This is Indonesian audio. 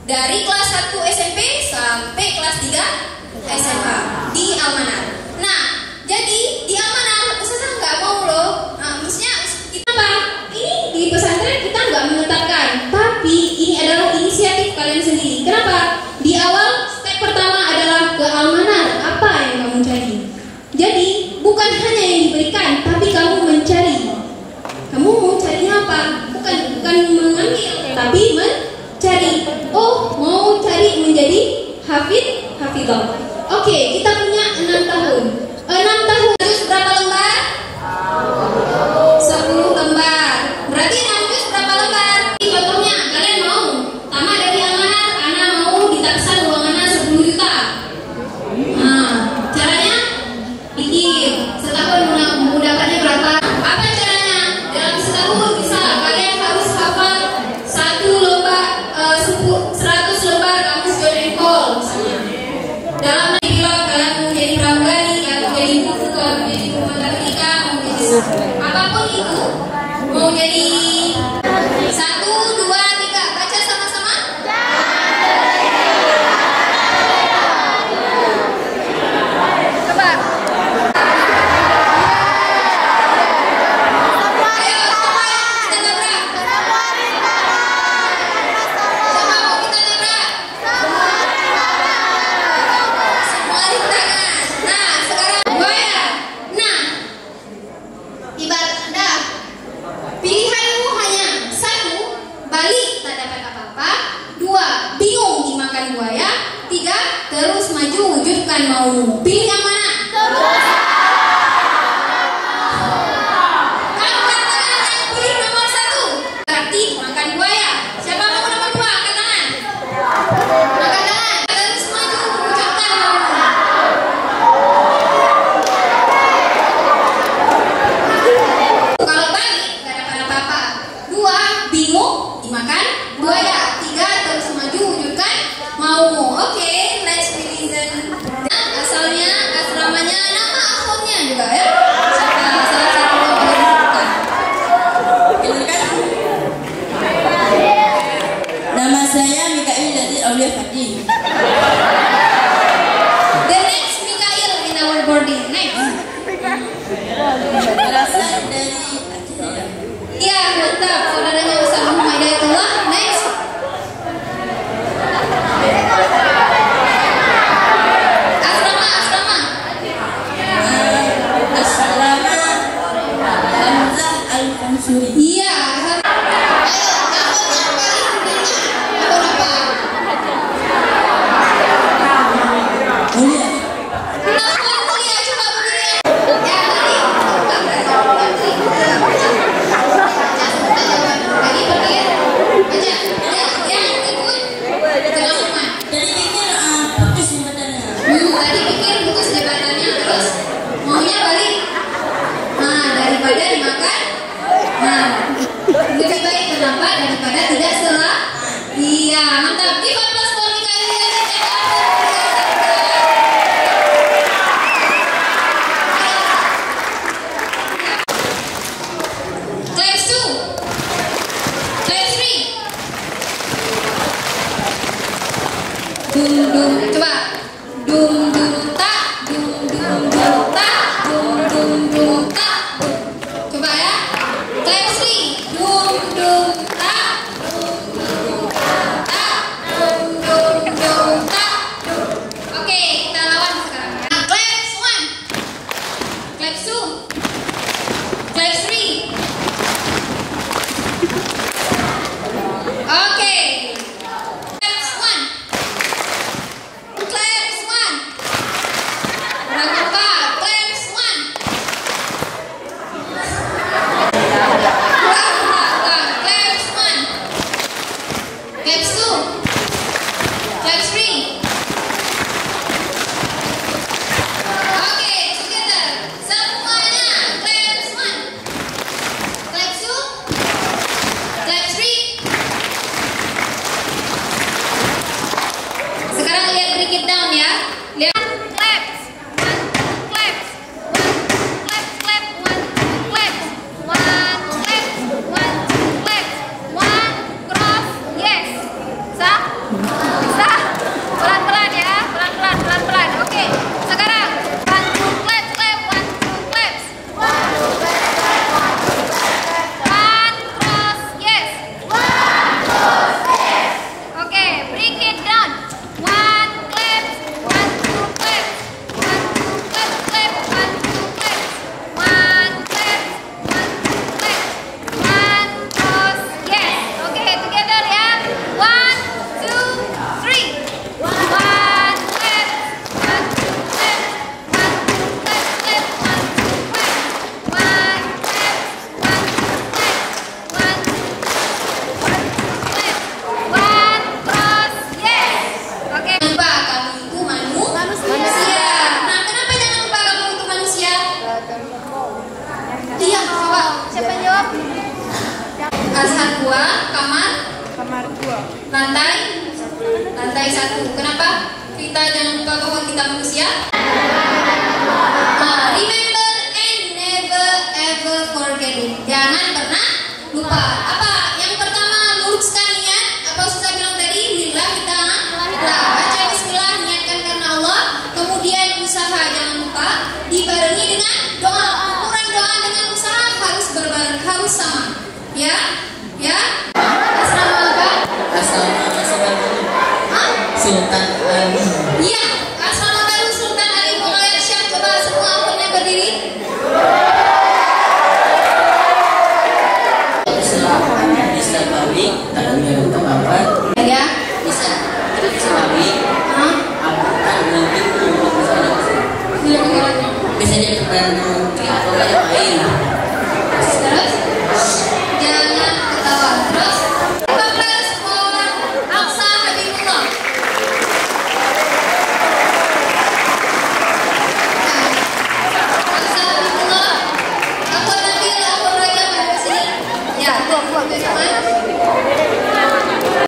dari kelas 1 SMP sampai kelas 3 SMA di Almanar. Nah, jadi di Almanar Ustazah nggak mau loh, maksudnya kita apa? Ini di pesantren kita nggak menetapkan, tapi ini adalah inisiatif kalian sendiri. Kenapa? Di awal step pertama adalah ke Almanar, apa yang kamu cari? Jadi bukan hanya yang diberikan, tapi kamu mencari. Kamu mau carinya apa? Bukan mengambil, tapi mencari. Oh, mau cari menjadi hafidhah. Oke, kita punya 6 tahun. 6 tahun juz berapa lembar? 10 lembar. Berarti 6 juz berapa lembar? Contohnya, kalian mau tamat dari Almanar, Ana mau ditaksir uang Ana 10 juta. Nah, caranya pikir setahun mendapatnya berapa? Apa caranya? Dalam setahun bisa kalian harus hafal 100 lembar kamus Golden Call misalnya. Dalam pilot kalian mau jadi pramugari, kalian mau jadi guru, kalian mau jadi guru matematika, mau jadi apapun itu, mau jadi 1, 2, 3, baca sama-sama. Coba. Ayo, siapa yang kita nabrak? Siapa mau kita nabrak? Semua rintangan. Nah, sekarang buaya. Nah, ibarat Anda pilihanmu hanya 1, balik tak dapat apa-apa, 2, bingung dimakan buaya, 3, terus maju wujudkan maumu. Pilih yang mana? Angkat tangan yang pilih nomor 1. Berarti makan buaya. Siapa mau nomor 2? Angkat tangan. Angkat tangan. Terus maju wujudkan maumu. Kalau balik gak dapat apa-apa. 2, bingung dimakan buaya. 3, terus maju wujudkan maumu. Oke, let's listen. Asalnya, asramanya, nama akunnya juga ya. Siapa salah satu yang boleh disebutkan? Nama saya Mikail dari Aulia Fadi. The next Mikail in our boarding. Next. Berasal dari Aceh. Iya, mantap. Saudaranya Ustaz Muhammad Hidayatullah. Next. Asrama. Asrama Hamzah Al-Mansuri. Iya. Ayo, tahun yang paling tinggi. Tahun apa? Mulia. Tahun kuliah, coba berdiri. Ya, tadi. Tadi berdiri. Baca. Yang ikut kelangsungan. Jadi pikir putus jembatannya. Tadi pikir putus jabatannya, terus maunya balik. Nah, daripada dimakan, nah, lebih baik menampak daripada tidak selah. Iya, mantap. Give applause for Mikail Hidayatullah. Claps 2. Claps 3. Dum dum, coba. Dum dum tak, dum dum dum tak, dum dum dum tak. Coba ya. Claps 3. Dum dum tak, dum dum dum tak, dum dum dum tak. Oke, kita lawan sekarang. Nah, claps 1. Claps 2. Claps 3. Oke. Claps 1. Claps 1. Berapa? Claps 1. Claps 1. Claps 2. Claps 3. Oke, together. Semuanya. Claps 1. Claps 2. Claps 3. Lantai 1. Kenapa? Kita jangan lupa bahwa kita manusia. Remember and never ever forget it. Jangan pernah lupa. Apa? Yang pertama, luruskan niat. Apa Ustaz bilang tadi? Lillah kita baca bismillah, niatkan karena Allah. Kemudian usaha jangan lupa dibarengi dengan doa. Ukuran doa dengan usaha harus berbareng, harus sama. Ya? Asrama apa? Asrama Sultan